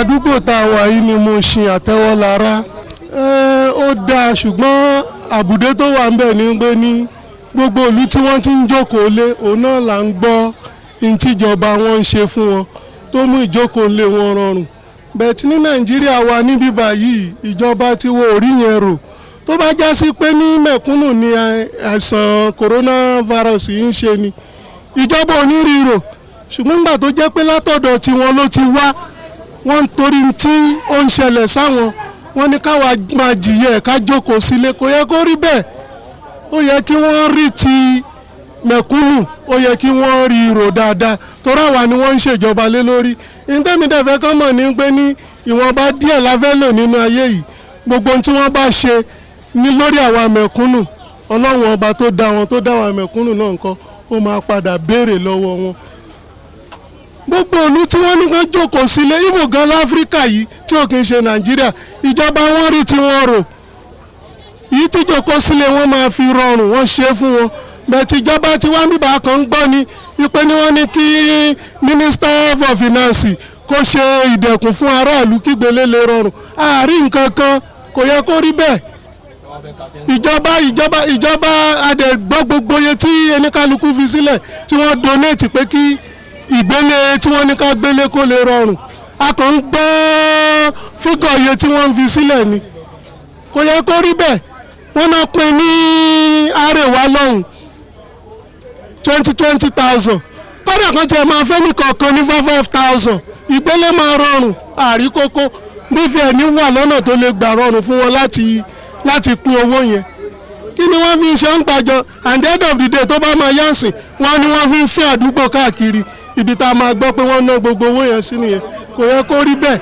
àdúgbò tá a wà yìí ni mo ṣe àtẹ́wọ́lára ó dáa ṣùgbọ́n àbùdé tó wà ń bẹ̀ ní pé ní gbogbo ìlú tí wọ́n ti ń jókòó lé òun náà là ń gbọ́ ní tíjọba wọn ń ṣe fún wọn tó mú ìjókòó lé wọn rọrùn bẹ́ẹ̀ tí ní nàìjíríà wa níbí báyìí ìjọba tí wọ́n ò rí yẹn rò tó bá já sí pé ní mẹ̀kúnnù ni àìsàn coronavirus yìí ń ṣe ni ìjọba ò ní rí rò ṣùgbọ́n nígbà tó jẹ́ pé látọ̀dọ̀ tiwọn ló ti wá wọ́n ń torí tí ó ń ṣẹlẹ̀ sáwọn wọ́n ní káwa máa jìyẹ ká jókòó sílé kò yẹ kó rí bẹ́ẹ̀ ó yẹ kí wọ́n rí ti mẹ̀kúnnù ó yẹ kí wọ́n rí rò dáadáa torí àwa ni wọ́n ń ṣèjọba lé lórí ìtẹ́mídẹ́fẹ́ kan mọ̀ ní pé ní ìwọ̀nba díẹ̀ la fẹ́ lò nínú ayé yìí gbogbo ohun tí wọ́n bá ṣe ní lórí àwa mẹ̀kúnnù ọlọ́run ọba tó dá wọn tó dá àwa mẹ̀kúnnù náà nǹkan ó máa padà béèrè lọ́wọ́ wọn gbogbo ìlú tí wọ́n ní kán jókòó sílé ibo gan láfíríkà yìí tí ò kì í ṣe nàìjíríà ìjọba wọn rí tí wọ́n rò yìí tí jókòó sílé wọn máa fi rọrùn wọ́n ṣe fún wọn bẹ́ẹ̀ tí ìjọba tí wọ́n bíbá kan ń gbọ́ ni wípé ni wọ́n ní kí minister for finance kó ṣe ìdẹ̀kùn fún aráàlú kí Gbele lè rọrùn àárín nǹkan kan kò yẹ kó rí bẹ́ẹ̀ ìjọba àdẹ̀gbọ́ gbogbo iye tí ẹnikálukú fi sílẹ̀ tí wọ́n donate pé kí ìgbélé tí wọ́n ní ká gbélé kó lè rọrùn a kàn ń gbọ́ fígọ̀ iye tí wọ́n ń fi sílẹ̀ ni kò yẹ kó rí bẹ́ẹ̀ wọ́n náà pín ní àrèwá lọ́hùn 20,000 kọ́dà kan tiẹ̀ máa fẹ́ ní kọ̀ọ̀kan ní 5,000 ìgbélé máa rọrùn àríkókó nífẹ̀ẹ́ ní wà lọ́nà tó lè gbà rọrùn fún wọn láti pín owó yẹn kí ni wọ́n fi ń ṣe ń gbàjọ and the end of the day tó bá máa yánsìn wọ́n ní wọ́n fi ń fín àdúgbò káàkiri ibi tá a máa gbọ́ pé wọ́n ná gbogbo owó yẹn sí nìyẹn kò yẹ kó rí bẹ́ẹ̀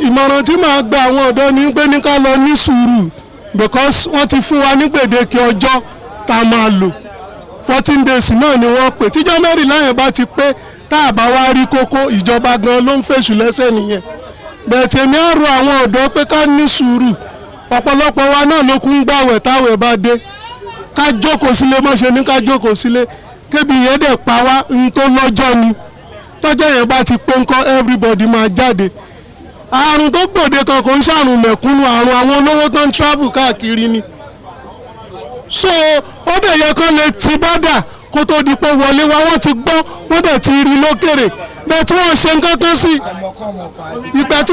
ìmọ̀ràn tí màá gba àwọn ọ̀dọ́ ni pé ní ká lọ ní sùúrù because wọ́n ti fún wa ní gbèdéke ọjọ́ tá a máa lò 14 days náà ni wọ́n pè tíjọ́ mẹ́rìnlá yẹn bá ti pé tá a bá wá rí kókó ìjọba gan ló ń fèsù lẹ́sẹ̀ nìyẹn bẹ́ẹ̀ tèmi á rọ àwọn ọ̀dọ́ pé ká ní sùúrù ọ̀pọ̀lọpọ̀ wa náà ló kún gbàwẹ̀ táwẹ̀ bá dé ká jókòó sílé má ṣe ní ká jókòó sílé kébi yẹn dẹ̀ pa wá ń tó lọ́jọ́ ni tọ́jọ́ yẹn bá ti pé ńkọ́ everybody máa jáde àrùn tó gbòde kan kò ń ṣàrùn mẹ̀kúnnù àrùn àwọn olówó tó ń travel káàkiri ni so ó dẹ̀ yẹ kán lè ti bọ́dà kó tó di pé wọlé wa wọ́n ti gbọ́ wọ́n dẹ̀ ti rí lókèrè bẹ́ẹ̀ tí wọ́n ṣe nǹkan tó sí ìgbà tí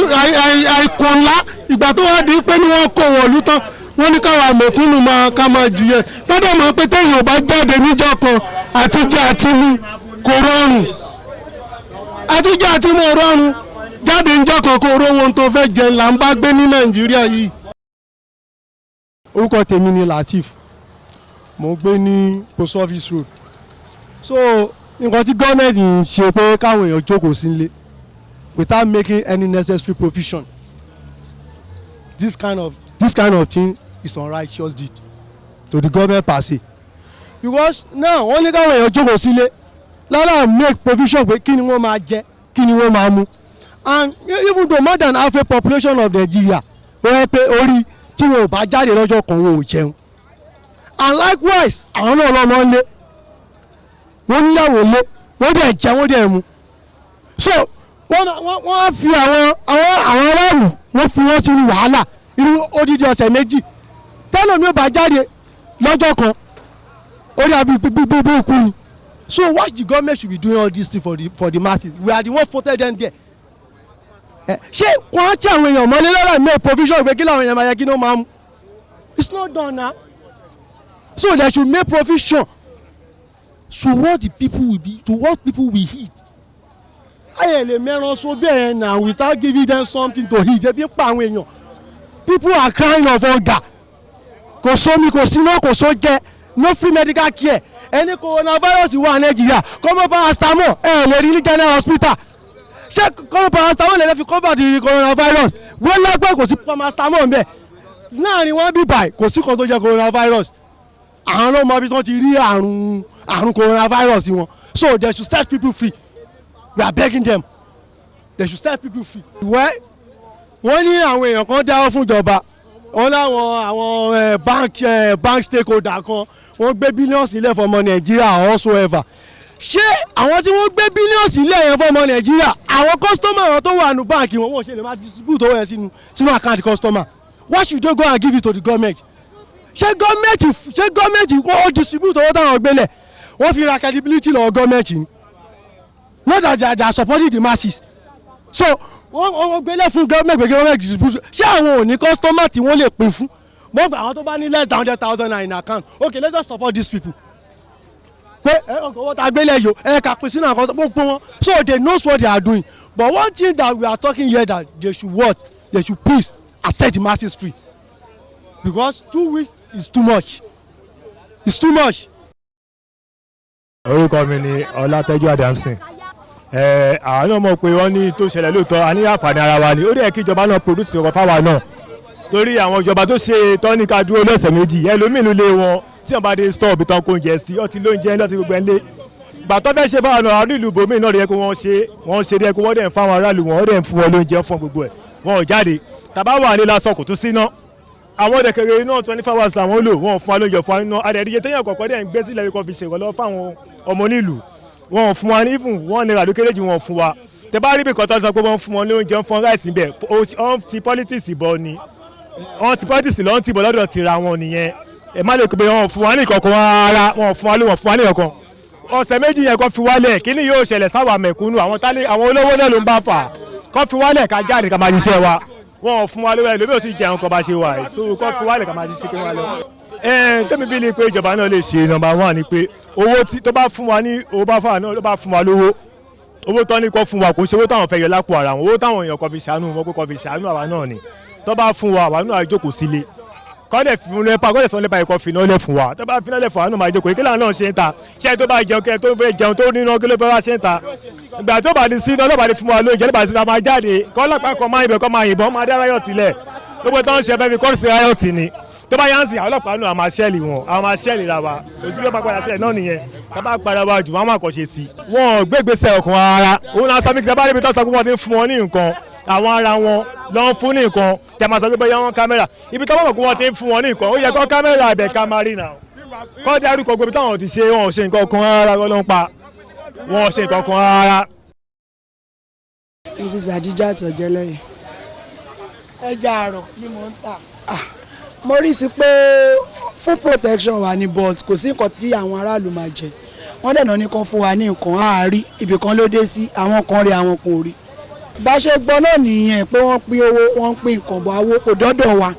àìkò ńlá ìgbà tó wá di pé ní wọ́n kó wọ̀lú tán wọ́n ní káwa mẹ̀kúnnù ká máa jìyẹ tọ́dọ̀ mọ̀ pé téèyàn ò bá jáde níjọ́ kan àtijọ́ àti mu kò rọrùn àtijọ́ àti mu rọrùn jáde níjọ́ kan kó rówó tó fẹ́ jẹ là ń bá gbé ní nàìjíríà yìí. orúkọ tèmi ni Latif mo gbé ní post office road so nǹkan tí gọ́ọ̀mẹ̀ntì ń ṣe pé káwọn èèyàn jókòó sílé without making any necessary provision this kind of thing is unrighteous deed to the government per se because now wọ́n ní káwọn èèyàn jókòó sílé lára make provision pé kí ni wọ́n máa jẹ kí ni wọ́n máa mu and even though more than half a population of Nigeria wọ́n yẹ pé orí tí wọn ò bá jáde lọ́jọ́ kan wọn ò jẹun and likewise àwọn náà lọ́mọ lé wọ́n níyàwó lé wọ́n dẹ̀ jẹ wọ́n dẹ̀ mu so wọ́n á fi àwọn aráàlú wọ́n fi wọ́n sínú wàhálà irú odidi ọ̀sẹ̀ méjì tẹ́lẹ̀ mi ò bá jáde lọ́jọ́ kan ó dà bí gbogbo kú ni so why the government should be doing all this thing for the masses we are the one voted them there ṣé wọ́n á tí àwọn èèyàn mọ́lé lọ́la make provision pé kí làwọn èèyàn máa yẹ kí ní wọ́n máa mú it's not done now so they should make provision to what the people will be to what people will eat ayé lè mẹ́ran so bẹ́ẹ̀ na without giving them something to eat ebi pa àwọn èèyàn people are crying of hunger kò sómi kò síná kò sóúnjẹ no free medical care ẹni coronavirus wà Nàìjíríà kọ́mọ́ paracetamol lè rí ní general hospital ṣé kọ́mọ́ paracetamol lè fi cover the coronavirus wọ́n lágbẹ́ kò sí paracetamol mbẹ́ láàrin wọn bí báyìí kò sí kan tó jẹ́ coronavirus àwọn ló mọ ibi tí wọ́n ti rí àrùn coronavirus wọn so they should set people free we are begging them they should set people free. wọ́n ní àwọn èèyàn kan dáwọ́ fún ìjọba wọ́n láwọn àwọn bank stakeholder kan wọ́n gbé billions sílẹ̀ fọmọ Nàìjíríà whatsoever ṣé àwọn tí wọ́n gbé bílíọ̀nù ilé yẹn fún ọmọ nàìjíríà àwọn kọ́sítọ́mà wọn tó wà nù báǹkì wọn wọ́n ṣe lè máa distribute owó yẹn sínú àkáǹtì kọ́sítọ́mà why should they go and give it to the government ṣé gọ́ọ̀mẹ̀ntì wọ́n distribute owó táwọn gbélẹ̀ wọ́n fi ra credibility lọ́wọ́ gọ́ọ̀mẹ̀ntì ni not that they are supporting the masses so wọ́n gbélé fún gọ́ọ̀mẹ̀ntì distribute ṣé àwọn ò ní kọ́sítọ́mà tí wọ́n lè pín fún mo gba àwọn tó bá ní less than 100,000 naira in account okay let us support these people pé owó tá a gbélé yìí ẹ kà pín sínú àkọsọ gbogbo wọn so they know what they are doing but one thing that we are talking here that they should please set the masses free because 2 weeks is too much it's too much. orúkọ mi ni ọlátẹ́jú adamson àwọn náà mọ̀ pé wọ́n ní tó ṣẹlẹ̀ lóòótọ́ a ní àǹfààní ara wa ni ó dẹ̀ kí ìjọba náà produce ọkọ̀ fáwa náà torí àwọn ìjọba tó ṣe tọ́níkà dúró lọ́sẹ̀ méjì ẹlòmíì lé wọn tí wọ́n bá dé stọọ bí tán kó oúnjẹ sí ọtí lóúnjẹ lọ́sí gbogbo ẹ̀ ń lé gbàtọ́ fẹ́ ṣe fáwọn ará ìlú bòmíì náà rẹ̀ kó wọ́n ṣe rẹ̀ kó wọ́n dẹ̀ ń fáwọn aráàlú wọn dẹ̀ ń fún wọn lóúnjẹ fún gbogbo ẹ̀ wọn ò jáde tàbá wà ní lásán kò tún sí ná àwọn ọ̀dẹ̀kẹ̀rẹ̀ náà 24 hours làwọn lò wọn fún wa lóúnjẹ fún wa nínú adẹ̀díje téèyàn kọ̀ọ̀kan dẹ̀ ń gbé sílẹ̀ kó fi ṣèrànlọ́wọ́ fáwọn ọmọ nílùú wọn fún wa ní even wọn nira lókèrèjì wọn fún wa tẹ bá rí bí kọ́tọ́ sọ pé wọ́n fún wọn lóúnjẹ fún ráìsì bẹ́ẹ̀ wọ́n ti politics bọ̀ ni wọ́n ti politics lọ́n ti bọ̀ lọ́dọ̀ tira wọn nìyẹn ẹ má lè pè wọ́n fún wa ní ìkọ̀kan ara wọn fún wa ló wọ́n fún wa ní ìkọ̀kan ọ̀sẹ̀ méjì yẹn kó fi wálẹ̀ kí ni yóò ṣẹlẹ̀ sáwà mẹ̀kúnnù àwọn olówó náà ló ń bá fà kó fi wálẹ̀ ká jáde ká máa ṣiṣẹ́ wa wọn fún wa lówó ẹ̀ lóbi ò sì jẹun kó bá ṣe wà ẹ̀ so kó fi wálẹ̀ ká máa ṣiṣẹ́ pé wọ́n lọ. tẹ́mi bí ni pé ìjọba náà lè ṣe number one ni pé owó tó bá fún wa ní owó bá fún wa náà ló bá fún wa lówó owó tán ní kó fún wa kò ń ṣe owó táwọn fẹ́ yọ lápò ara wọn owó táwọn èèyàn kò fi ṣàánú wọn kò fi ṣàánú àwa náà ni tó bá fún wa àwa náà jókòó sílé kọ́lẹ̀ fún lẹ́pà kọ́lẹ̀ sọ lẹ́pà ẹ̀kọ́ fìnnà lẹ̀ fún wa tó bá fìnnà lẹ̀ fún wa náà máa jókòó kí làwọn náà ṣe ń ta ṣé tó bá jẹun kẹ́ tó fẹ́ jẹun tó níná kí ló fẹ́ wá ṣe ń ta ìgbà tó bá di sí iná lọ́ba di fún wa lóúnjẹ lọ́ba sí ta máa jáde kọ́lọ́pàá kan máa ibẹ̀ kọ́ máa yìnbọn máa dá ráyọ̀tì lẹ̀ gbogbo tó ń ṣe fẹ́ fi kọ́ọ̀sì ráyọ̀tì ni tó bá yánsì àwọn ọlọ́pàá náà àmà ṣẹ́ẹ̀lì wọn àmà ṣẹ́ẹ̀lì ra wa òsì yóò bá padà ṣẹlẹ̀ náà nìyẹn tá bá padà wá jù wọn máa kọ́ ṣe sí. wọn ò gbégbèsè ọkàn ara òun náà sọmi kìtà bá ríbi tó sọ pé wọn ti ń fún wọn ní nǹkan àwọn ara wọn lọ ń fún ní nǹkan tẹ máa sọ pé bóyá wọn kámẹ́rà ibi tó bá mọ̀ pé wọn ti ń fún wọn ní nǹkan ó yẹ kó kámẹ́rà abẹ ká máa rí náà kọ́ dé arúgbó gbogbo táwọn ti ṣe wọn ò ṣe nǹkan kan rárá ló ń pa wọn ò ṣe nǹkan kan rárá. Mrs. Adijat Ọ̀jẹ̀lẹ́yìn ẹja àrọ̀ ni mò ń tà mo rí sí pé fún protection wà ní but kò sí nǹkan tí àwọn aráàlú máa jẹ wọ́n dẹ̀nà ní kan fún wa ní nǹkan àárí ibì kan ló dé sí àwọn kan rí àwọn kan rí bá ṣe gbọ́ náà nìyẹn pé wọ́n pín owó wọ́n pín nǹkan bọ̀ owó kò dọ́dọ̀ wa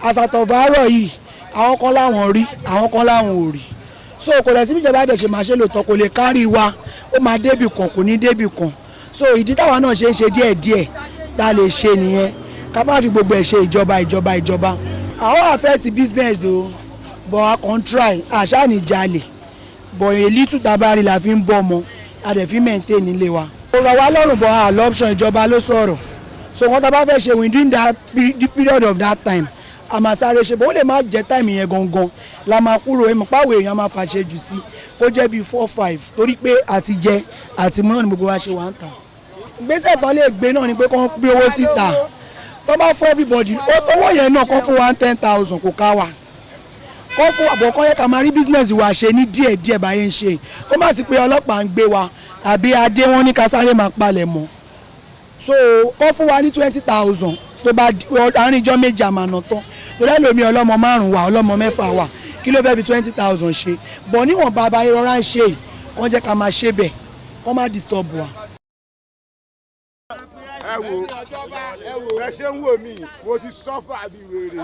àsàtọ̀bárọ̀ yìí àwọn kan láwọn rí àwọn kan láwọn ò rí so kò lẹ̀ síbi ìjọba dẹ̀ ṣe máa ṣe lòótọ́ kò lè kárí wa ó máa débì kan kò ní débì kan so ìdí táwa náà ṣe ń ṣe díẹ̀díẹ̀ tá a lè ṣe nìyẹn ká má fi gbogbo ẹ̀ ṣe ìjọba àwọn àfẹ́ ti business o but a kàn try àṣà ní jalè but èlí tùtàbárí la fi ń bọ́ ọmọ a dẹ̀ fi maintain nílé wa. ó rọ̀ wá lọ́rùn bọ̀ àlọ́ option ìjọba ló sọ̀rọ̀ so wọ́n tá a bá fẹ́ ṣe within that period of that time a máa sáré ṣe bó lè má jẹ́ time yẹn gangan la máa kúrò ẹ̀mọ̀ páwọ̀ èèyàn máa fàṣẹ jù sí kó jẹ́ bíi 4-5 torí pé àti jẹ àti mú náà ni gbogbo wa ṣe wà ń tà. ìgbésẹ̀ tán lè gbé náà ni pé kán gbé owó síta tó bá fún everybody owó yẹn náà kán fún wa 10,000 kò ká wa kán fún àbọ̀ kán yẹ ká máa rí business wa ṣe ní díẹ̀díẹ̀ báyé ń ṣe kó má sì pé ọlọ́pàá ń gbé wa àbí adé wọn ní ká sáré máa palẹ̀ mọ́ so kán fún wa ní 20,000 tó bá àárín ijọ́ méjì àmàna tán torí ẹlòmíì ọlọ́mọ 5 wà ọlọ́mọ 6 wà kí ló fẹ́ fi 20,000 ṣe bọ̀ níwọ̀n bàbá ìrora ń ṣe kán jẹ́ ká máa ṣe bẹ̀ kán má disturb wa. ẹ wo ẹ ṣe ń wò mí mo ti sọ́fà bí wèrè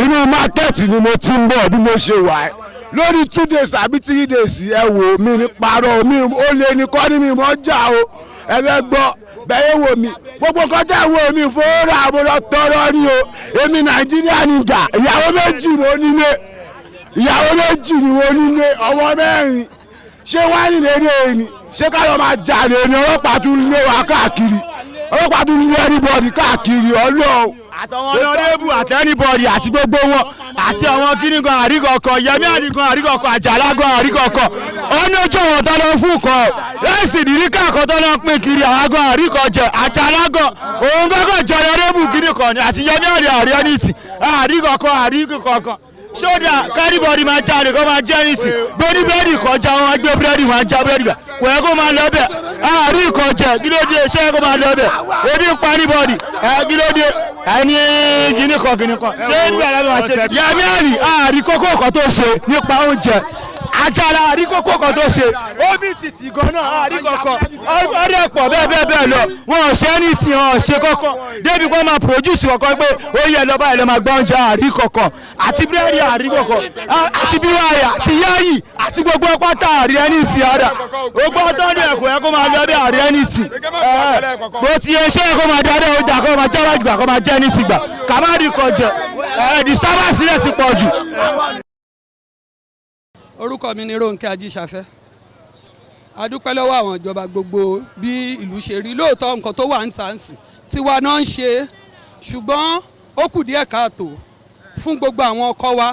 inú mákẹ́ẹ̀tì ni mo ti ń bọ̀ bí mo ṣe wà ẹ́ lórí 2 days àbí 3 days ẹ wò mí ní parọ́ mi ó lé ní kọ́ ní mi mọ́ jà o ẹlẹ́gbọ́ bẹ́ẹ̀ wò mí gbogbo kọjá wò mí fòórà àbúrò tọrọ ni o èmi nàìjíríà níjà ìyàwó méjì mo nílé ọmọ 4 ṣé wá nílé ní ni ṣé ká lọ máa jalè ní ọlọ́pàá tún lé wa káàkiri ọlọ́pàá tún lé anybody káàkiri ọlọ́ọ̀. àtàwọn ọ̀nàdébù àti anybody àti gbogbo wọn àti àwọn kíní kan àríkọ̀ọ̀kan yẹmí àríkan àríkọ̀ọ̀kan àjàlágọ̀ àríkọ̀ọ̀kan ọ̀nà ojú ọ̀wọ̀n tó lọ fún kan láìsí ìdírí káàkan tó lọ pín kiri àwọn àgọ́ àríkọ̀jẹ àjàlágọ̀ òun gbọ́dọ̀ jẹ ọ̀nàdébù kíní kan àti yẹmí àríkọ̀ọ̀kan ṣódà kárìbọ̀dì máa jáde kó máa jẹ́ nìsí bẹ́ẹ̀ni bẹ́ẹ̀ni kọjá wọn gbé búrẹ́dì wọn já búrẹ́dì gbà kò yẹ kó máa lọ bẹ̀ àárín ìkọjẹ kí ló dé ṣé kó máa lọ bẹ̀ ebi ń pa anybody kí ló dé ẹni gíní kan ṣé nígbà lábẹ́ wá ṣe. yàmi àrí àárín kókó kan tó ṣe nípa oúnjẹ ajala àárín kókó kan tó ṣe omi tìtì gan náà àárín kankan ọ̀rẹ́ pọ̀ bẹ́ẹ̀ lọ wọn ò ṣe ní tí wọn ò ṣe kankan débi kó máa produce kankan pé ó yẹ lọ́ba ẹ̀ lọ́ máa gbọ́ oúnjẹ àárín kankan àti búrẹ́dì àárín kankan àti bíwáyà àti yáyì àti gbogbo pátá àárín ẹni ìsìn àdá gbogbo ọtọ́ndún ẹ̀kọ́ yẹ kó máa lọ bí àárín ẹni tì bó ti yẹ ṣé kó máa dáadáa ó dà kó máa jáwájú gbà kó máa jẹ́ ẹni tì gbà ká má rí kọjẹ disturbance rẹ̀ ti pọ̀ jù. Orúkọ mi ni Ronke Ajíṣafẹ́. A dúpẹ́ lọ́wọ́ àwọn ìjọba gbogbo bí ìlú ṣe rí lóòótọ́ nǹkan tó wà ń tà ń sìn tiwa náà ń ṣe ṣùgbọ́n ó kù díẹ̀ káàtó fún gbogbo àwọn ọkọ wa.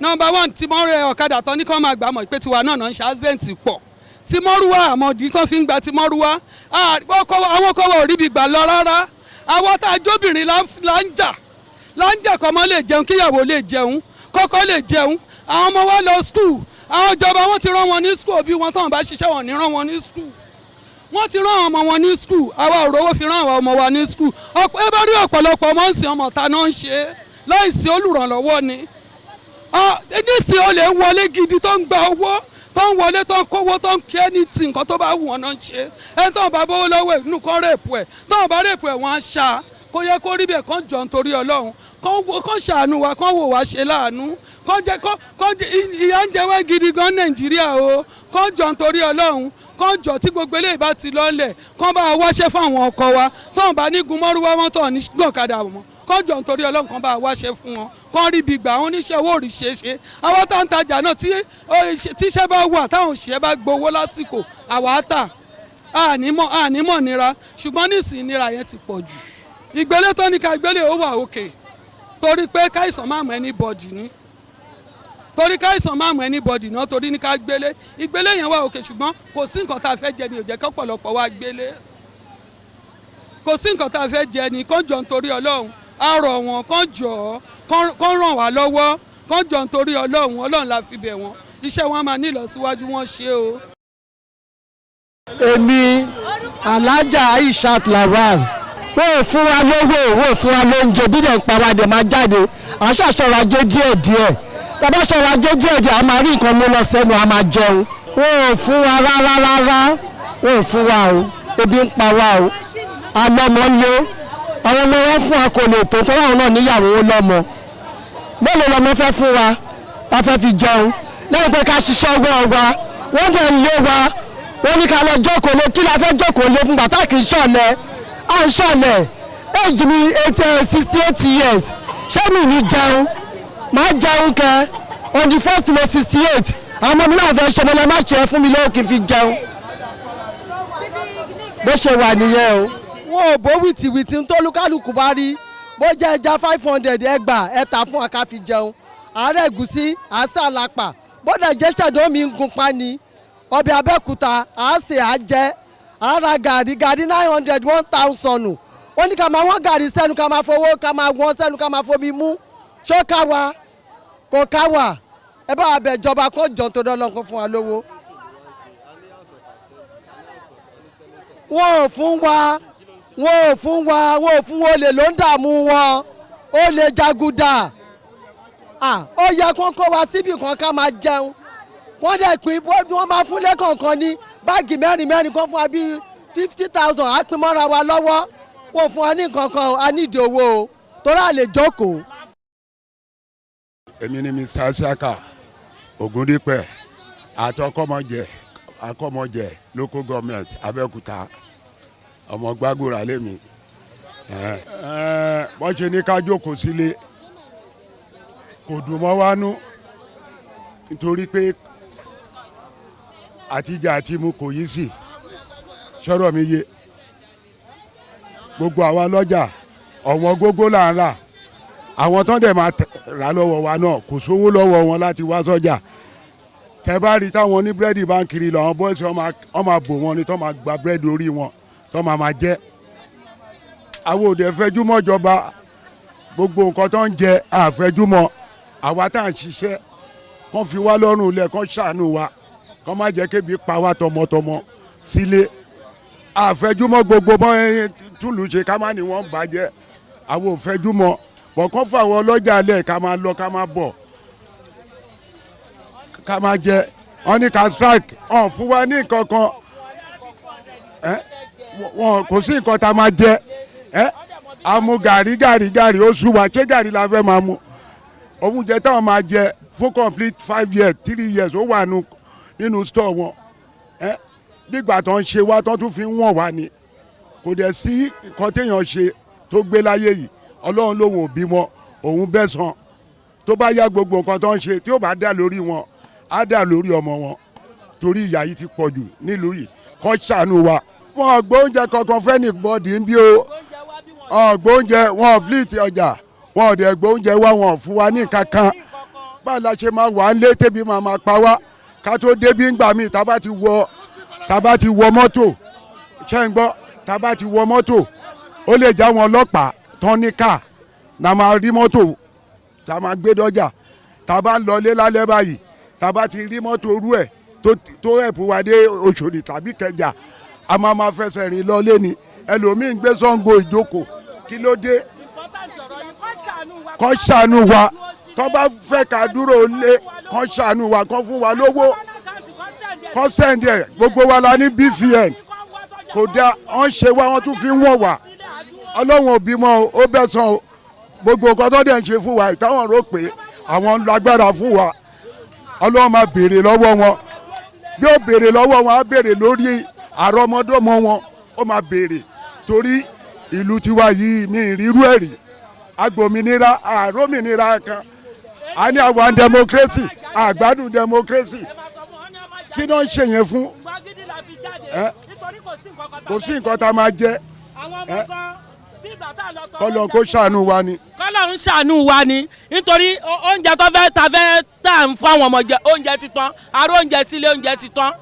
Nọ́mbà 1 tí wọ́n rẹ ọ̀kadà tán ní kí wọ́n máa gbà mọ̀ pé tiwa náà ń ṣe accident pọ̀ tí mọ́rúwá àmọ̀dí tán fi ń gba tí mọ́rúwá àwọn ọkọ wa ò ríbi gbà lọ rárá. Àwọn tá a jóbìnrin là ń jà kọ́mọ lè jẹun kíyàwó lè jẹun kọ́kọ́ lè jẹun àwọn ọmọ wa lọ skul àwọn ìjọba wọn ti rán wọn ní skul bí wọn tán bá ṣiṣẹ́ wọn ní rán wọn ní skul wọn ti rán àwọn ọmọ wọn ní skul àwa ò rówó fi rán àwọn ọmọ wa ní skul ẹ bá rí ọ̀pọ̀lọpọ̀ ọmọ ń sìn ọmọ ta náà ń ṣe láìsí olùrànlọ́wọ́ ni nísìnyí ó lè wọlé gidi tó ń gba owó tó ń wọlé tó ń kówó tó ń kí ẹni tì nǹkan tó bá wù wọn náà ń ṣe ẹni tó ń bá bówó lọ́wọ́ ẹ̀ nù kán rèpù ẹ̀ tó ń bá rèpù ẹ̀ wọ́n á ṣá kó yẹ kó rí bẹ́ẹ̀ kán jọ nítorí Ọlọ́run kán ṣàánú wa kán wò wá ṣe láàánú kán ìyà ń jẹ wá gidi gan Nàìjíríà o kán jọ nítorí Ọlọ́run kán jọ tí gbogbo eléyìí bá ti lọ́lẹ̀ kán bá wáṣẹ́ fáwọn ọkọ wa tó ń bá ní gun mọ́rúwá wọn tó ní gbọ̀kadà wọn kán jọ nítorí Ọlọ́run kán bá wáṣẹ́ fún wọn kán rí ibi gbà àwọn oníṣẹ́ owó òrì ṣeéṣe àwọn tá ń tajà náà tíṣẹ́ bá wà táwọn òṣìṣẹ́ bá gbowó lásìkò àwa tà ànímọ̀ nira ṣùgbọ́n nísìnyí nira yẹn ti pọ̀ jù ìgbélé tó ní ká gbélé ó wà òkè torí pé káìsàn máa mọ anybody ní náà torí ní ká gbélé ìgbélé yẹn wà òkè ṣùgbọ́n kò sí nǹkan tá a fẹ́ jẹ ní ó jẹ́ kọ́pọ̀lọpọ̀ wá gbélé kò sí nǹkan tá a fẹ́ jẹ ní kán jọ nítorí Ọlọ́run á rọ̀ wọ́n kán ràn wá lọ́wọ́ kán jọ nítorí Ọlọ́run la fi bẹ̀ wọ́n iṣẹ́ wọn máa ní ìlọsíwájú wọn ṣe o. èmi alájà Aishat Lawal wọ́n ò fún wa lówó wọ́n ò fún wa lóúnjẹ bí dẹ̀ ń pa wa dẹ̀ máa jáde à ń ṣàṣọra ajé díẹ̀díẹ̀ tàbá ṣọra ajé díẹ̀díẹ̀ a máa rí nǹkan mú lọ sẹ́nu a máa jẹun wọ́n ò fún wa rárá wọ́n ò fún wa o ebi ń pa wa o alọ́mọ lé àwọn ọmọ wọn fún wa kò lè tó tó láwọn náà níyàwó lọ́mọ mélòó lọ́mọ fẹ́ fún wa ta fẹ́ fi jẹun lẹ́yìn pé ká ṣiṣẹ́ ọgbọ́n wa wọ́n dẹ̀ lé wa wọ́n ní ká lọ jókòó lé kí la fẹ́ jókòó lé fún bàtà kì í ṣọ̀lẹ̀ à ń ṣọ̀lẹ̀ age mi 68 years ṣé mi ní jẹun máa jẹun kẹ on the 1st mo 68 àwọn ọmọ mi náà fẹ́ ṣe ọmọlẹ́ má ṣe é fún mi lówó kí n fi jẹun bó ṣe wà nìyẹn o. wọn ò bó wìtìwìtì ń tólúkálùkù bá rí bó jẹ́ ẹja 500 ẹgbà ẹ̀ta fún aká fi jẹun àárẹ̀ ẹ̀gúsí àásà lápà bóde jẹ́ ṣẹ̀dọ́ mi ń gun pa ni ọbẹ̀ Abẹ́òkúta àásè àjẹ́ ara gàrí 900 1000 ó ní ká máa wọ́n gàrí sẹ́nu ká máa fowó ká máa wọ́n sẹ́nu ká máa fomi mú ṣó ká wa kò ká wa ẹ bá wa bẹ̀ ìjọba kó jọ tó dán lọ́kọ́ fún wa lówó. wọn ò fún wa olè ló ń dààmú wọn olè jàgùdà ó yẹ kó kó wa síbì kan ká máa jẹun wọ́n dẹ̀ pín wọ́n máa fún lẹ́kọ̀ọ̀kan ní báàgì mẹ́rin kan fún wa bíi 50,000 á pín mọ́ra wa lọ́wọ́ wọ́n fún wa ní nǹkan kan a nídìí owó o torí a lè jókòó. èmi ni Mr. Saka Ògúndípẹ̀ akọ́mọjẹ local government Abẹ́òkúta ọmọ gbàgùrà lèmi wọ́n ṣe ní ká jókòó sílé kò dùn mọ́ wá nú nítorí pé àtijọ́ àti mu kò yí sí sọ̀rọ̀ mi yé gbogbo àwa lọ́jà ọ̀wọ́n gógó là ń rà àwọn tán dẹ̀ máa rà lọ́wọ́ wa náà kò sówó lọ́wọ́ wọn láti wá sọ́jà tẹ́ bá rí táwọn ní búrẹ́dì bá ń kiri lọ àwọn bọ́ọ̀sì wọ́n máa bò wọn ni tán máa gba búrẹ́dì orí wọn tán máa jẹ àwọn òde fẹjúmọ́ jọba gbogbo nǹkan tó ń jẹ àfẹjúmọ́ àwa tá à ń ṣiṣẹ́ kán fi wá lọ́rùn lẹ̀ kán ṣàánú wa kán má jẹ́ kébi pa wá tọmọtọmọ sílé àfẹjúmọ́ gbogbo bọ́ túlù ṣe ká má ní wọ́n ń bàjẹ́ àwọn òfẹjúmọ́ bọ̀ kán fáwọn ọlọ́jà lẹ̀ ká máa lọ ká máa bọ̀ ká máa jẹ wọ́n ní ká strike wọ́n fún wa ní nǹkan kan wọn kò sí nǹkan tá a máa jẹ àmú gàrí ó sú wa ṣé gàrí la fẹ́ máa mu oúnjẹ táwọn máa jẹ fún complete 5 years 3 years ó wà nínú store wọn nígbà tó ń ṣe wá tó tún fi ń wọ̀n wá ni kò dẹ̀ sí nǹkan téèyàn ṣe tó gbé láyé yìí ọlọ́run lòun ò bímọ òun bẹ́ san tó bá yá gbogbo nǹkan tó ń ṣe tí ó bá dà lórí wọn á dà lórí ọmọ wọn torí ìyà yìí ti pọ̀ jù nílùú yìí kó ṣàánú wa. wọn gbóúnjẹ kankan fẹ́ ní bọ́ọ̀dì ń bí o gbóúnjẹ wọn fleet ọjà wọn ò dẹ̀ gbóúnjẹ wá wọn fún wa ní kankan báwo la ṣe máa wà á lé tẹ́bí máa pa wá ká tó débí ńgbà míì tá bá ti wọ mọ́tò ṣẹ́ ń gbọ́ tá bá ti wọ mọ́tò ó lè já wọn ọlọ́pàá tán ní ká na máa rí mọ́tò tá máa gbé dọ́jà tá bá ń lọlé lálẹ́ báyìí tá bá ti rí mọ́tò orú ẹ̀ tó ẹ̀pù wa dé Òṣòdì tàbí Kẹjà a máa fẹsẹ̀ rìn lọlé ni ẹlòmíín gbé Ṣàngó ìjókòó kí ló dé kó ṣàánú wa tó bá fẹ́ ká dúró lé kó ṣàánú wa kó fún wa lówó kó sẹ́ndì ẹ̀ gbogbo wa la ní BVN kò dá wọ́n ṣe wá wọ́n tún fi ń wọ̀n wá ọlọ́run ò bímọ ó bẹ́ san o gbogbo nǹkan tó dẹ̀ ń ṣe fún wa ìtàwọn rò pé àwọn ń lágbára fún wa ọlọ́run máa béèrè lọ́wọ́ wọn bí ó béèrè lọ́wọ́ wọn á béèrè lórí àrọ́mọdọ́mọ wọn ó máa béèrè torí ìlú tiwa yìí mi ìrírú ẹ̀rí agbòmìnira àrómìnira kan a ní àwọn democracy àgbádùn democracy kí ló ń ṣe yẹn fún kò sí nǹkan tá a máa jẹ kọlọ kó ṣàánú wa ni. kọlọ ń ṣàánú wa ni nítorí oúnjẹ tó fẹ́ tà ń fún àwọn ọmọ jẹ oúnjẹ ti tán àrò oúnjẹ sílé oúnjẹ ti tán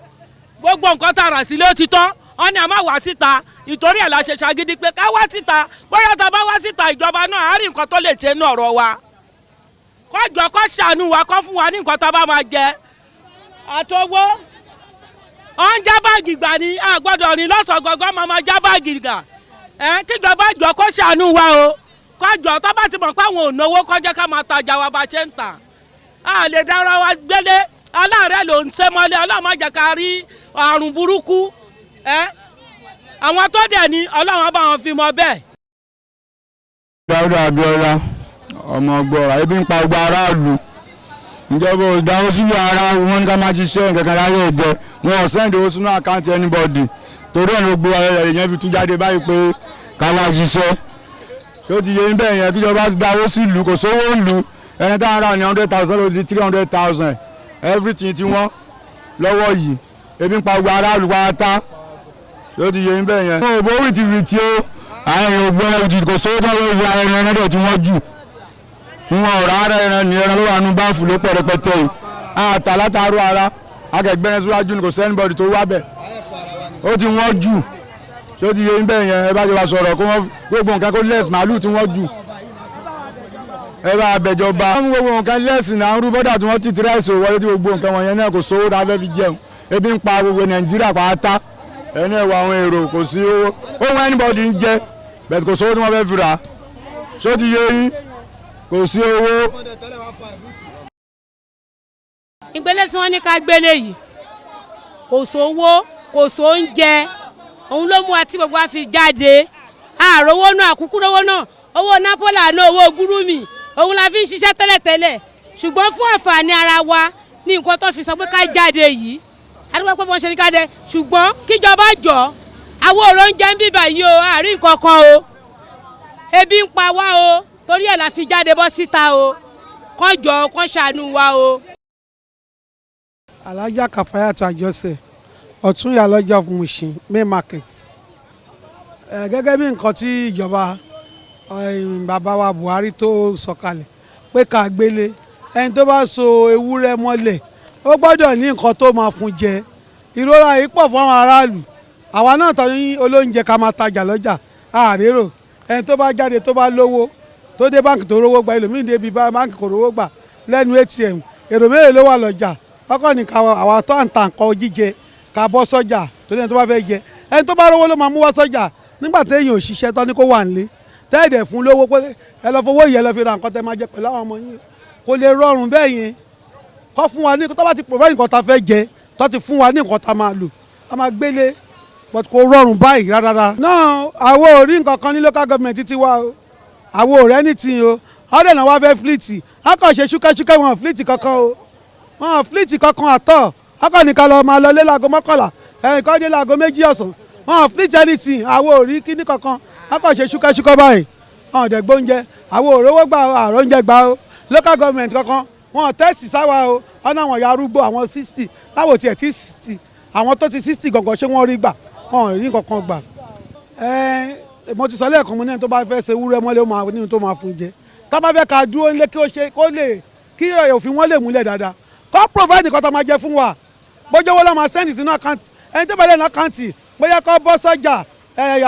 gbogbo nǹkan tá a rà sílé ó ti tán wọn ni a máa wá síta ìtorí ẹ̀ la ṣe ṣàgídí pé ká wá síta bóyá tá a bá wá síta ìjọba náà á rí nǹkan tó lè ṣe ní ọ̀rọ̀ wa kọjọ kó ṣàánú wa kó fún wa ní nǹkan tá a bá máa jẹ àtọwọ́ oúnjẹ báàgì gbà ní àgbọ́dọ̀ rìn lọ́sàn gangan máa já báàgì gbà kíjọba jọ kó ṣàánú wa o kọjọ tó bá ti mọ̀ pé àwọn ò náwó kọjá ká máa tajà wa bá ṣe ń tà á lè dára wa gbélé aláàárẹ̀ ló ń ṣe mọ́lẹ̀ ọlọ́run má jẹ́ ká rí àrùn burúkú àwọn tó dẹ̀ ní ọlọ́run bá wọn fi mọ bẹ́ẹ̀. Dáúdà Abíọ́lá ọmọ ọgbọ́ra ebi ń pa ọgbà aráàlú ìjọba ò dáwọ́ sílùú ara wọn ní ká máa ṣiṣẹ́ nǹkan kan láyé ẹ̀jẹ̀ wọn ò sẹ́ǹdì owó sínú àkáǹtì anybody torí ẹ̀ ló gbé ayẹyẹ yẹn fi tún jáde báyìí pé ká máa ṣiṣẹ́ tó ti yé níbẹ̀ yẹn kíjọba ti dáwọ́ sílùú kò sówó ìlú ẹni táwọn ará ní 100,000 ló di 300,000 everything tí wọ́n lọ́wọ́ yìí ebi ń pa ọgbà aráàlú pátá tó ti yé níbẹ̀ yẹn. wọn ò bó rìtìrìtì o àwọn èèyàn ògbọ́n ẹ̀rọ kò sówó tó wọ́n ya ẹran ẹ̀rọ tí wọ́n jù wọn ò rà ara ẹran ní ẹran ló wà nù báfù ló pọ̀ rẹpẹtẹ yìí àtà látàrú ara akẹgbẹ́rẹ́ síwájú ni kò sí anybody tó wá bẹ̀ ó ti wọ́n jù tó ti yé níbẹ̀ yẹn ẹ bá jọba sọ̀rọ̀ kó wọ́n gbogbo nǹkan kó lẹ́sì màálù tí wọ́n jù ẹ bá abẹ́jọba wọ́n mú gbogbo nǹkan lẹ́sì náà ń rú bọ́dà tí wọ́n ti tíráìsì wọlé tí gbogbo nǹkan wọ̀nyẹn náà kò sówó tá a fẹ́ fi jẹun ebi ń pa gbogbo Nàìjíríà pátá ẹnu ẹ̀wọ̀ àwọn èrò kò sí owó ohun anybody ń jẹ bẹ́ẹ̀ kò sówó tí wọ́n fẹ́ fi rà tó ti yé yín kò sí owó. ìgbélé tí wọ́n ní ká gbélé yìí kò sówó kò sóúnjẹ òun ló mú àti gbogbo àfi jáde àròwó náà àkúkú rówó náà owó nápólà náà owó gúrúmì òun la fi ń ṣiṣẹ́ tẹ́lẹ̀tẹ́lẹ̀ ṣùgbọ́n fún àǹfààní ara wa ní nǹkan tó fi sọ pé ká jáde yìí adúgbò pé wọ́n ṣe ní ká dé ṣùgbọ́n kíjọba jọ àwọn òrò oúnjẹ ń bíbà yìí o àárín nǹkan kan o ebi ń pa wá o torí ẹ̀ la fi jáde bọ́ síta o kán jọ kán ṣàánú wa o. alájà Kàfáyàtù Àjọṣe ọ̀tún ìyálọ́jà of Mushin main market gẹ́gẹ́ bí nǹkan tí ìjọba bàbá wa Buhari tó sọ̀kalẹ̀ pé ká gbélé ẹni tó bá so ewúrẹ́ mọ́lẹ̀ ó gbọ́dọ̀ ní nǹkan tó máa fún jẹ ìrora yìí pọ̀ fún àwọn aráàlú àwa náà tọ́ ní olóúnjẹ ká máa tajà lọ́jà àrérò ẹni tó bá jáde tó bá lówó tó dé báǹkì tó rówó gbà ẹlòmíì débi báǹkì kò rówó gbà lẹ́nu ATM èrò mélòó ló wà lọ́jà ọkọ̀ ní àwa tó ń ta nǹkan jíjẹ ká bọ́ sọ́jà torí ẹni tó bá fẹ́ jẹ ẹni tó bá rówó ló máa mú wá sọ́jà nígbà tí èèyàn ò ṣiṣẹ́ tán ní kó wà nílé tẹ́ẹ̀dẹ̀ fún lówó pé ẹ lọ fowó yìí ẹ lọ fi ra nǹkan tẹ́ máa jẹ pẹ̀lú àwọn ọmọ yín kò lè rọrùn bẹ́ẹ̀ yẹn kọ́ fún wa ní tó bá ti provide nǹkan tá fẹ́ jẹ tó ti fún wa ní nǹkan tá máa lò a máa gbélé but kò rọrùn báyìí rárá. náà àwọn ò rí nǹkan kan ní local government títí wa o àwọn ò rẹ́ ní tì o ọ̀dẹ̀ náà wá fẹ́ fleet a kàn ṣe ṣúkẹ́ṣúkẹ́ wọn fleet kankan o wọn fleet kankan àtọ̀ a kàn ní ká lọ máa lọ lé láago mọ́kànlá ẹ̀yìn dé láago 2 ọ̀sán wọn fleet anything àwọn ò rí kíní kankan a kàn ṣe ṣúkẹ́ṣúkẹ́ báyìí wọn ò dẹ̀ gbóúnjẹ àwọn ò rówó gbà àrò oúnjẹ gbà o local government kankan wọn tẹ́sì sáwà o ọ̀nà àwọn ìyá arúgbó àwọn 60 báwo tiẹ̀ tí 60 àwọn tó ti 60 gàngàn ṣé wọ́n rí gbà wọn ò rí kankan gbà. mo ti sọ lẹ́ẹ̀kan mo ní ẹni tó bá fẹ́ ṣe wúrẹ́ mọ́lẹ́ ó máa nínú tó máa fún jẹ tá bá fẹ́ ká dúró nílé kí òfin wọn lè múlẹ̀ dáadáa kó provide nǹkan tó máa jẹ fún wa bójú owó la máa send sínú àkáǹtì ẹni tó bá lè ní àkáǹtì bóyá kó bọ́ sọ́jà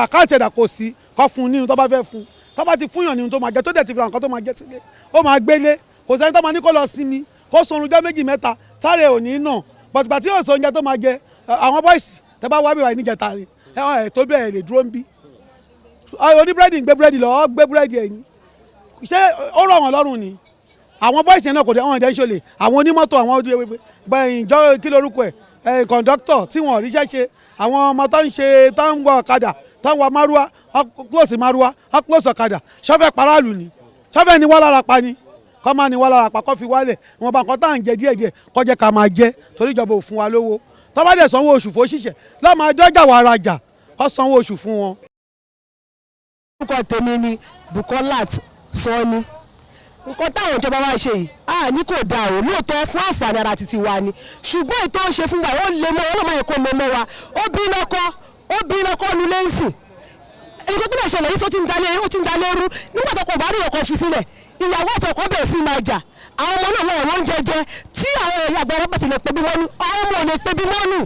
àkáǹtì ẹ̀dà kò sí kó fún nínú tó bá fẹ́ fún tó bá ti fúnyàn nínú tó máa jẹ tó dẹ̀ ti fi ra nǹkan tó máa jẹ sílé ó máa gbélé kò sẹ́ni tó máa ní kó lọ sinmi kó sorun jẹ́ 2 mẹ́ta sáré òní náà bọ̀tùgbà tí yóò sọ oúnjẹ tó máa jẹ àwọn bọ́ìsì tẹ́ bá wá bí wà níjẹta rẹ̀ ẹ̀ tó bẹ́ẹ̀ lè dúró ń bí oní búrẹ́dì ń gbé búrẹ́dì lọ gbé búrẹ́dì ẹ̀yìn ṣé ó rọ̀ wọ́n lọ́rùn ni àwọn bọ́ìsì náà kò dé àwọn ìdẹ́ ìṣòlè àwọn onímọ́tò àwọn ìjọ kí lórúkọ ẹ̀ kọ̀ǹdọ́tọ̀ tí wọ́n ríṣẹ́ ṣe àwọn ọmọ tó ń ṣe tó ń wọ ọ̀kadà tó ń wọ márúwá close márúwá close ọ̀kadà ṣọ́fẹ́ paráàlú ni ṣọ́fẹ́ ni wọ́n lára pa ni kọ́ máa ní wọ́n lára pa kọ́ fi wálẹ̀ wọn bá nǹkan tá à ń jẹ díẹ̀díẹ̀ kọ́ jẹ́ ká máa jẹ torí ìjọba ò fún wa lówó tó bá dẹ̀ sanwó oṣù fún òṣìṣẹ́ lọ́ọ́ máa dọ́jà wà rajà kọ́ sanwó oṣù fún wọn. orúkọ tèmi ni Bukolat Sani nǹkan táwọn ìjọba wa ṣe yìí a ní kò dáa o lóòótọ́ fún àǹfààní ara títí wa ni ṣùgbọ́n ètò ń ṣe fún wa ó lè mọ́ ọlọ́mọ ẹ̀kọ́ lè mọ́ wa ó bí lọ́kọ́ nu lẹ́ǹsì nǹkan tó bẹ̀ ṣẹlẹ̀ yìí ó ti ń dalé rú nígbà tó kò bá rí ọkọ̀ fi sílẹ̀ ìyàwó àtọkọ bẹ̀rẹ̀ sí máa jà àwọn ọmọ náà wọ́n oúnjẹ jẹ tí àwọn èèyàn àgbà wọn bá ti lè pe bí mọ́nú àwọn ọmọ ò lè pe bí mọ́nú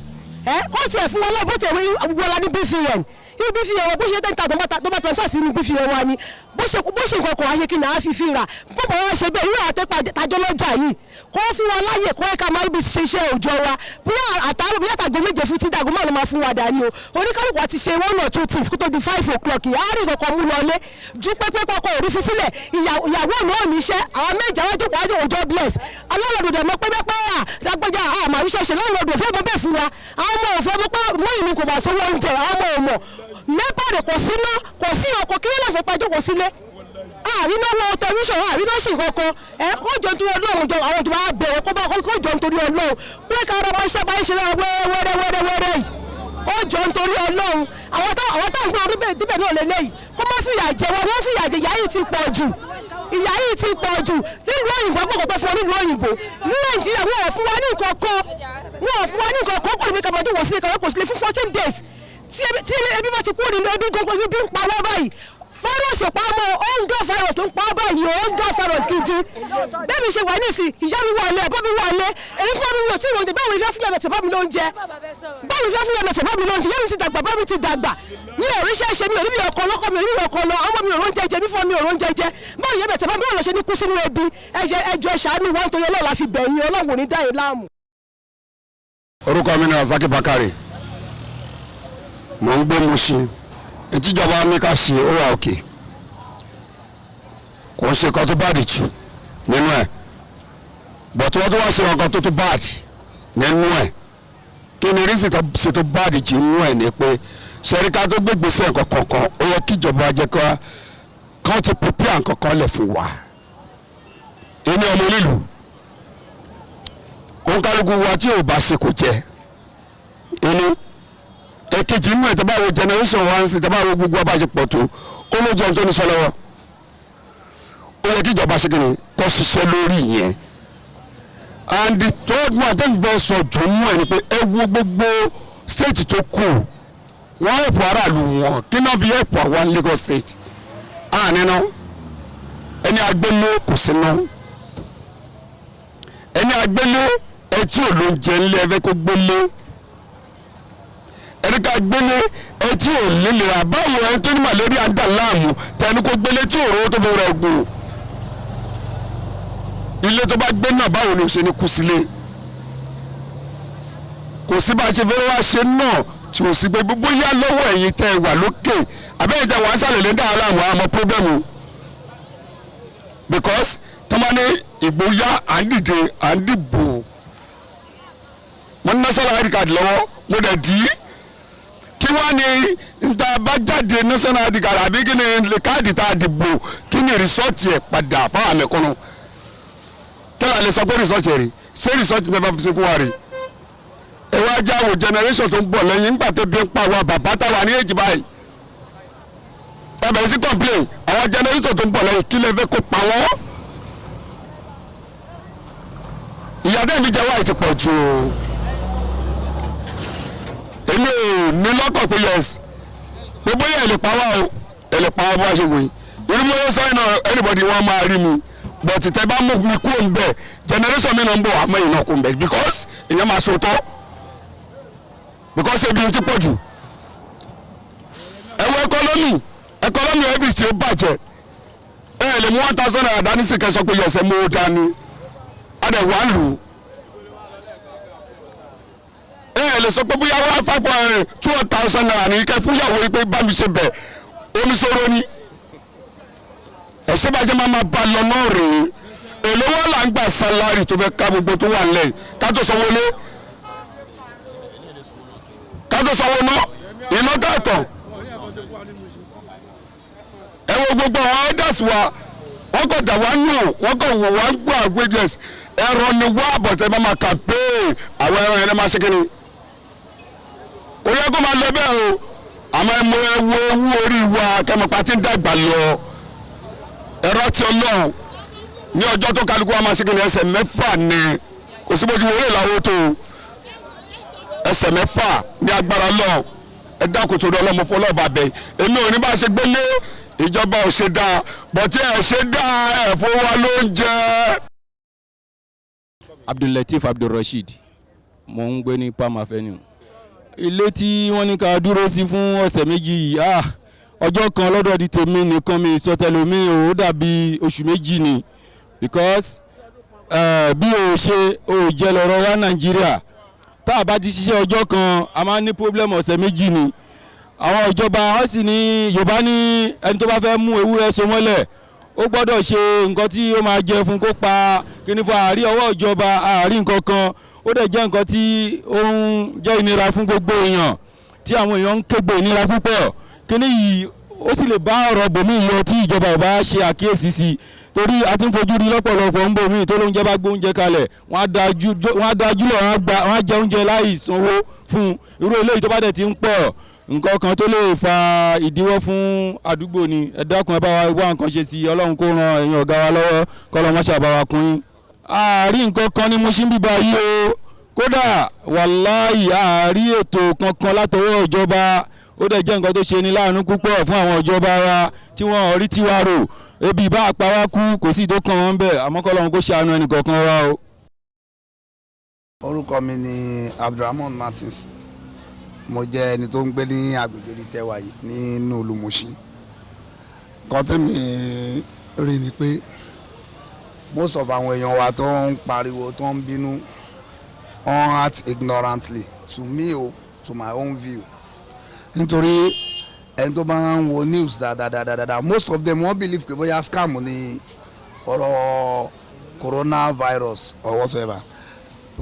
kó tiẹ̀ fún wọn lọ́ọ̀ bó tẹ̀ wọ́n la ní BVN ibi fi ẹ̀wọ̀n bó ṣe 10,000 tó bá transfer sí ní BVN wa ni bó ṣe nǹkan kan ayé kí ni a fi ra bó bá wọn ṣe bẹ́ẹ̀ irú àtẹ́pà tajọ́ lọ́jà yìí kó fún wọn láyè kó ẹ̀ka máa ibi ṣe iṣẹ́ òòjọ́ wa bí àtàrò bí àtàgò 7 fún tídàgò máa lọ máa fún wa dání o oníkálùkù àti ṣe 1 or 2 things kó tó di 5 o'clock yìí àárín kankan mú lọlé ju pẹ́pẹ́ kọ́kọ́ òrí fi sílẹ̀ ìyàwó náà níṣẹ́ àwọn méjì àwọn jókòó àjọ òjò bless alálọ́dún dẹ̀ mọ́ pẹ́pẹ́ àdàgbọ́jà àmàwíṣẹ́ṣe lálọ́dún òfin ọmọ bẹ́ẹ̀ fún wa àwọn ọmọ òfin ọmọ pé mọ́yìn ni kò bá sówó oúnjẹ àwọn ọmọ nípa rẹ̀ kò sí ná kò sí ọkọ̀ kí wọ́n lè fẹ́ pàjọ́ kò sílé àríná wọ tẹlifíṣàn àríná sì kankan kó jọ nítorí ọlọ́run jọ àwọn ìjọba àbẹ̀wò kó jọ nítorí ọlọ́run pé ká ara máa ṣe báyìí ṣe wẹ́rẹ́wẹ́rẹ́ yìí kó jọ nítorí ọlọ́run àwọn táwọn gbọ́n díbẹ̀ náà lélẹ̀ yìí kó má fìyà jẹ wọn wọ́n fìyà jẹ ìyá yìí ti pọ̀ jù nílùú òyìnbó gbọ́dọ̀ tó fún ọ nílùú òyìnbó ní nàìjíríà wọn ò fún wa ní nǹkan kan kò ní kábàdé wọ̀ sí ìkàwé kò sí lè fún 14 days tí ebi bá ti kú nínú ebi gbogbo ibi ń pa wọ́n báyìí fáírọ̀sì pa mọ́ ongo virus ló ń pa báyìí ongo virus gidi bẹ́ẹ̀ mi ṣe wà nísì ìyá mi wà lẹ́ ẹ̀bọ́ mi wà lẹ́ èyí fún mi wò tí ìròyìn báwo ìfẹ́ fún ẹ̀mẹ̀tẹ̀ bá mi lóúnjẹ yẹ́n mi ti dàgbà bá mi ti dàgbà mi ò ríṣẹ́ ṣe mi ò rí mi ọkọ lọ́kọ mi ò rí ọkọ lọ àwọn mi ò róúnjẹ jẹ mi fún mi ò róúnjẹ jẹ báwo yẹ́ bẹ̀tẹ̀ bá mi lọ́ọ́ ṣe ní kú sínú ebi ẹjọ́ ṣàánú wọn torí Ọlọ́run la fi bẹ̀yìn Ọlọ́run ní dáyé láàmú. orúkọ mi ni Rasaki Bakare mò ń gbé Mushin ìtìjọba ní ká ṣe ó wà òkè kò ń ṣe kan tó báàdì jù nínú ẹ̀ bọ̀tí wọ́n tó wá ṣe kan tó báàdì nínú ẹ̀ kí ni rísì ṣe tó báàdì jù nínú ẹ̀ ni pé ṣẹ́ríkà tó gbé gbèsè kankan ó yẹ kí ìjọba jẹ́ kán ti prepare nǹkankan lẹ̀ fún wa ẹni ọmọ onílù òǹkálùkù wa tí ò bá ṣe kò jẹ ẹni èkejì inú ẹ̀ tẹ́bá wo generation wa ń sìn tẹ́bá wo gbogbo abáṣepọ̀ tó ó ló jẹun tó ní sọ lọ́wọ́ ó yẹ kí ìjọba ṣe kí ni kó ṣiṣẹ́ lórí ìyẹn and the third one tẹ́lifí fẹ́ sọ jù mú ẹ̀ ni pé ẹ wo gbogbo state tó kù wọ́n ẹ̀pọ̀ aráàlú wọn kí náà fi ẹ̀pọ̀ àwọn Lagos state nínú ẹni agbélé kò sínú ẹni agbélé ẹtí ò ló ń jẹ ńlẹ ẹfẹ kó gbélé ẹni ká gbélé ẹtí ò lélẹ̀ àbáwò ẹni tó ní malaria ń dà láàmú tẹni kó gbélé tí ò rówó tó fi rẹ̀ gùn ilé tó bá gbé náà báwo ni ó ṣe ní kú sílé kò sí bá a ṣe fẹ́ wá ṣe náà tí ò sí pé bóyá lọ́wọ́ ẹ̀yin tẹ́ ẹ wà lókè àbẹ́yìn tẹ́ wàá sàlẹ̀ lé dáhà láàmú àmọ́ pírọ́blẹ́mù because tọ́mọ́ni ìgbóyà à ń dìde à ń dìbò mo ní national id card lọ́wọ́ mo dẹ̀ dì í kí wá ní níta bá jáde national id card àbí kí ni káàdì tá a dìbò kí ni rìsọ́ọ̀tì ẹ̀ padà fáwọn àmẹ́kọ́nù tẹ́lẹ̀ lè sọ pé rìsọ́ọ̀tì ẹ̀ rí ṣé rìsọ́ọ̀tì tẹ́ bá fi ṣe fún wa rí ẹ wá já wo generation tó ń bọ̀ lẹ́yìn nígbà tó bí ń pa wa bàbá táwa ní èjì báyìí ẹ bẹ̀rẹ̀ sí complain àwọn generation tó ń bọ̀ lẹ́yìn kí lè fẹ́ kó pa wọ́n ìyá dẹ́mi jẹ́ wáyé ti pọ̀ jù o èmi ò ní lọ́kàn pé yes gbogbo yẹn lè pa wá o ẹ lè pa wá bó wá ṣe wò yìí irú mo yẹ sọ yìí náà anybody wọn máa rí mi but tẹ bá mú mi kúrò ń bẹ generation mi náà ń bọ̀ àmọ́ yìí náà kò ń bẹ because èèyàn máa so tọ́ because ebi ti pọ̀ jù ẹ̀wọ̀ economy every tí ó bàjẹ́ ẹ lè mú 1,000 naira dání sí kẹsàn pé yẹsẹ̀ mú ó dání adẹ̀ wà lù ẹ lè sọ pé bóyá wá 2,000 naira ní kẹ fún ìyàwó yìí pé bá mi ṣe bẹ̀ omi sọ̀rọ̀ ni ẹ̀ṣẹ́ bàjẹ́ máa bá lọ náà rèé èlò wọn là ń gbà sálárì tó fẹ́ ká gbogbo tó wà nílẹ̀ ká tó sanwó lé kájọ sanwó ná iná tààtàn ẹ wo gbogbo àwọn elders wa wọ́n kò dà wá nù wọ́n kò wò wá ń gbọ́ àgbéjẹs ẹ̀rọ ni wá àbọ̀tẹ́ máa ma campaign àwọn ẹran yẹn máa ṣe kíni kò yẹ kó máa lọ bẹ́ẹ̀ o àmọ́ ẹ mọ ewu ewu orí wa kẹmọ̀pá tí ń dàgbà lọ ẹ̀rọ tí ọlọ́run ní ọjọ́ tó kálukú wa máa ṣe kíni ẹsẹ̀ mẹ́fà ni kò sí bójú wọlé ìlàwó tó ẹsẹ̀ mẹ́fà ní agbára lọ ẹ dákun tó lọ ọlọ́mọ fún ọlọ́ọ̀bà bẹ̀ èmi ò ní bá ṣe gbélé ìjọba ò ṣe dáa bọ̀tí ẹ̀ ṣe dáa ẹ̀ fún wa ló ń jẹ́. Abdulateef Abdulrasheed mo ń gbé ní Palm Avenue ilé tí wọ́n ní ká dúró sí fún ọ̀sẹ̀ méjì yìí ọjọ́ kan lọ́dọ̀ di tèmi nìkan mi sọtẹ́lómi ò dàbí oṣù méjì ni because bí o ṣe o jẹ́ lọ́rọ̀ wá Nàìjíríà tá a bá ti ṣiṣẹ́ ọjọ́ kan a máa ní problem ọ̀sẹ̀ méjì ni àwọn ìjọba wọ́n sì ní Yorùbá ní ẹni tó bá fẹ́ mú ewúrẹ́ so mọ́lẹ̀ ó gbọ́dọ̀ ṣe nǹkan tí ó máa jẹ fún kó pa kíní fún àárí ọwọ́ ìjọba àárí nǹkan kan ó dẹ̀ jẹ́ nǹkan tí ó ń jẹ́ ìnira fún gbogbo èèyàn tí àwọn èèyàn ń kégbe ìnira púpọ̀ kíní yìí ó sì lè bá ọ̀rọ̀ bòmí yọ tí ìjọba ò bá ṣe àkíyèsí sí torí a ti ń fojú rí lọ́pọ̀lọpọ̀ ń bòmí tó lóúnjẹ bá gbé oúnjẹ kalẹ̀ wọ́n á dájú lọ wọ́n á jẹ oúnjẹ láì sanwó fún irú eléyìí tó bá dẹ̀ ti ń pọ̀ nǹkan kan tó lè fa ìdíwọ́ fún àdúgbò ni ẹ dákun ẹ bá wa wá nǹkan ṣe sí Ọlọ́run kó ran ẹ̀yin ọ̀gá wa lọ́wọ́ kọ́lọ́ wọn ṣàbá wa kún yín. àárí nǹkan kan ni mo ṣì ń bíbá yìí o kódà wàláhì àárí ètò kankan látọwọ́ ìjọba ó dẹ̀ jẹ́ nǹkan tó ṣe ni láàánú púpọ̀ fún àwọn ìjọba wa tí wọ́n rí tiwa rò ebi ìbá àpá wa kú kò sí ìdókan wọn bẹ́ẹ̀ àmọ́ kọ́lọ́run kó ṣàánú ẹnì kọ̀ọ̀kan wa o. orúkọ mi ni Abdulrahman Martins mo jẹ́ ẹni tó ń gbé ní agbègbè ní tẹwà yìí nínú olùmọ̀ṣí nǹkan tí mi rí ni pé most of àwọn èèyàn wa tó ń pariwo tó ń bínú on act ignorantly to me o to my own view nítorí ẹni tó bá ń wo news dáadáa most of them wọ́n believe pé bóyá scam ni ọ̀rọ̀ coronavirus or whatsoever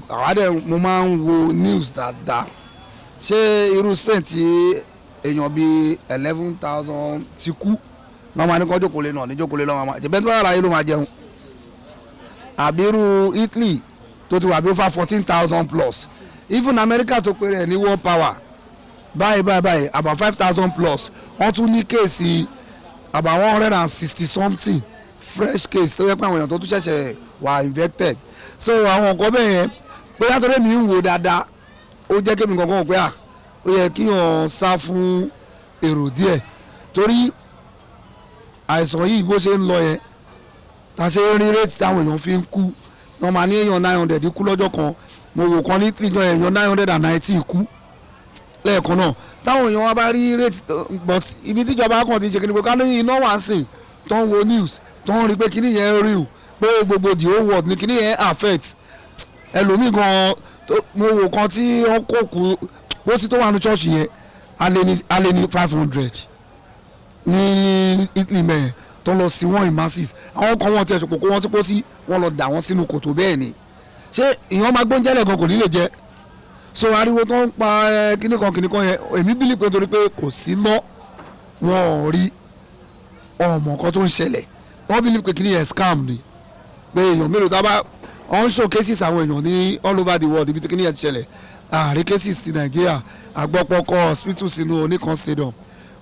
àwọn àdé mo máa ń wo news dáadáa ṣé irú Spain tí èèyàn bíi 11,000 ti kú náà máa ní kọ́ jókòólé náà ní jókòólé náà máa jẹ́ bẹ́ẹ̀ tó bá yàrá yìí ló máa jẹun àbí irú Italy tó ti wà bí over 14,000 plus even America tó péré ní world power báyìí about 5,000 plus wọ́n tún ní kéèsì about 160 something fresh case tó yẹ pé àwọn èèyàn tó tún ṣẹ̀ṣẹ̀ wà infected so àwọn nǹkan bẹ́ẹ̀ yẹn pé látọ̀rẹ́ mi ń wò dáadáa ó jẹ́ kí mi kankan pé ó yẹ kí wọ́n sá fún èrò díẹ̀ torí àìsàn yìí bó ṣe ń lọ yẹn ta ṣe ń rí rate táwọn èèyàn fi ń kú wọ́n máa ní èèyàn 900 kú lọ́jọ́ kan mo wò kan ní tìjọ èèyàn 919 kú lẹ́ẹ̀kan náà táwọn èèyàn wa bá rí rate but ibi tíjọba kan ti ṣe kí ni pé ká lóyún iná wà ń sìn tó ń wo news tó ń rí pé kíní yẹn rí o pé gbogbo the whole world ní kíní yẹn affect ẹlòmíì gan mo wò kan tí wọ́n kó kú pósí tó wà ní church yẹn alẹ́ ní 500 ní Italy mẹ́yẹn tó lọ sí wọn in masses àwọn kan wọ́n ti ẹ̀sùn kó wọ́n sí pósí wọ́n lọ dà wọ́n sínú kòtò bẹ́ẹ̀ ni ṣé ìyẹn máa gbóúnjẹ́lẹ̀ gan kò ní lè jẹ́ so ariwo tó ń pa kíní kan yẹn èmi bílí pé torí pé kò sí ná wọn ò rí ọmọ kan tó ń ṣẹlẹ̀ wọ́n bílí pé kíní yẹn scam ni pé èèyàn mélòó tá a bá on show cases àwọn èèyàn ní all over the world ibi tí kíní yẹn ti ṣẹlẹ̀ ààrẹ cases ti Nàìjíríà àgbọ̀pọ̀kọ hospital sínú oníkan stadium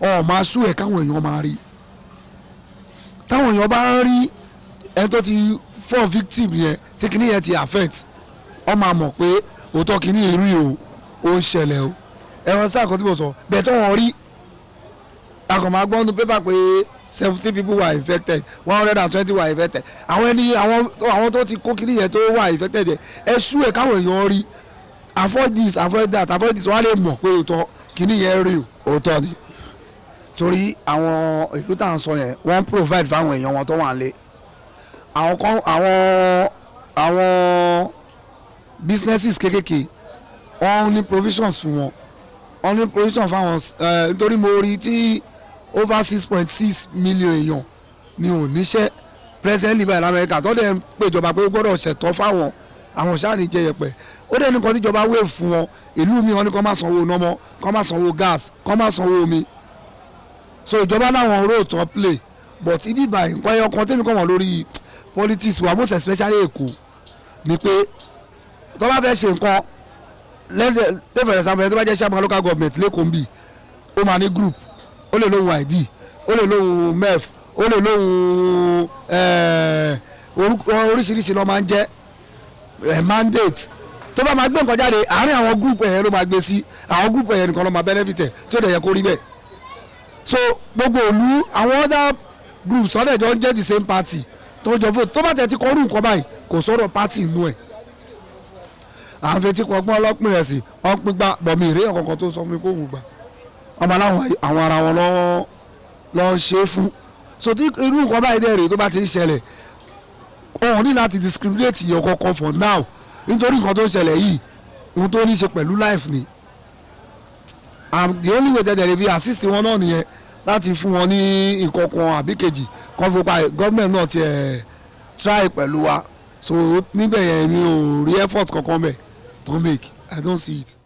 ọ̀ máa sú ẹ̀ káwọn èèyàn máa rí táwọn èèyàn bá ń rí ẹni tó ti fọ́ victim yẹn tí kíní yẹn ti affect ọ máa mọ̀ pé òótọ́ kíní irú o ń ṣẹlẹ̀ o ẹ̀rọ sáà kan tí mo sọ bẹ́ẹ̀ tó wọ́n rí akọ̀mọ̀ agbọ́nú pépà pé 70 people were infected 120 were infected àwọn tó ti kó kíní yẹn tó wà infected yẹn ẹ sú ẹ̀ káwọn èèyàn rí avoid this avoid that avoid this wọ́n á lè mọ̀ pé òótọ́ kíní yẹn rí òótọ́ ni torí àwọn ìlú tá à ń sọ yẹn wọ́n provide fáwọn èèyàn wọn tó wà lé àwọn businesses kékèké wọ́n ní provisions fún wọn wọ́n ní provisions fáwọn nítorí mo rí tí over 6.6 million èèyàn ni ò níṣẹ́ presently báyìí lamẹ́ríkà tó dẹ̀ ń péjọba pé ó gbọ́dọ̀ ṣẹ̀tọ́ fáwọn àwọn sáà ní jẹyẹpẹ̀ ó dẹ̀ nìkan tíjọba wé fún wọn ìlú mi wọn ní kó má sanwó nọ́mọ́ kó má sanwó gas kó má sanwó omi so ìjọba láwọn role tó play but ibi báyìí nǹkan ẹyọ kan tẹ́mi kọ́ wọ́n lórí politics wa most especially Èkó ni pé tó bá fẹ́ ṣe nǹkan lẹ́sẹ̀ tẹ́fẹ̀rẹ̀ sàmúlẹ̀ tó bá jẹ́ chairman local government lẹ́kọ̀ọ́ ń bì ó máa ní group ó lè lóhun ID ó lè lóhun mef ó lè lóhun oríṣiríṣi ló máa ń jẹ́ mandate tó bá máa gbé nǹkan jáde àárín àwọn group ẹ̀yẹn ló máa gbé sí àwọn group ẹ̀yẹn nìkan ló máa benefit ẹ̀ tí ó dẹ̀ yẹ kó rí bẹ́ẹ̀ so gbogbo òlu àwọn other groups ọ̀dẹ̀ jọ ń jẹ́ the same party tó jọ vote tó bá tẹ̀ ti kọ́ orú nǹkan báyìí kò sọ̀rọ̀ party inú ẹ̀ à ń fetí kọgbọ́n ọlọ́pìn rẹ̀ sí wọ́n pín gbà bọ̀mí ìrè ọ̀kọ̀ọ̀kan tó sọ fún mi kó òun gbà ọmọ aláwọn àwọn ara wọn lọ́ ń ṣe é fún so tí irú nǹkan báyìí dẹ̀ rèé tó bá ti ń ṣẹlẹ̀ òun ní láti discriminate yẹn kọ̀ọ̀kan for now nítorí nǹkan tó ń ṣẹlẹ̀ yìí ohun tó ní ṣe pẹ̀lú life ni and the only way tẹ̀lé bí assist wọn náà nìyẹn láti fún wọn ní nǹkan kan àbí kejì kan fún pa gọ́ọ̀mẹ̀ntì náà tiẹ̀ try pẹ̀lú wa so níbẹ̀ yẹn mi ò rí effort kankan bẹ̀ to make I don't see it.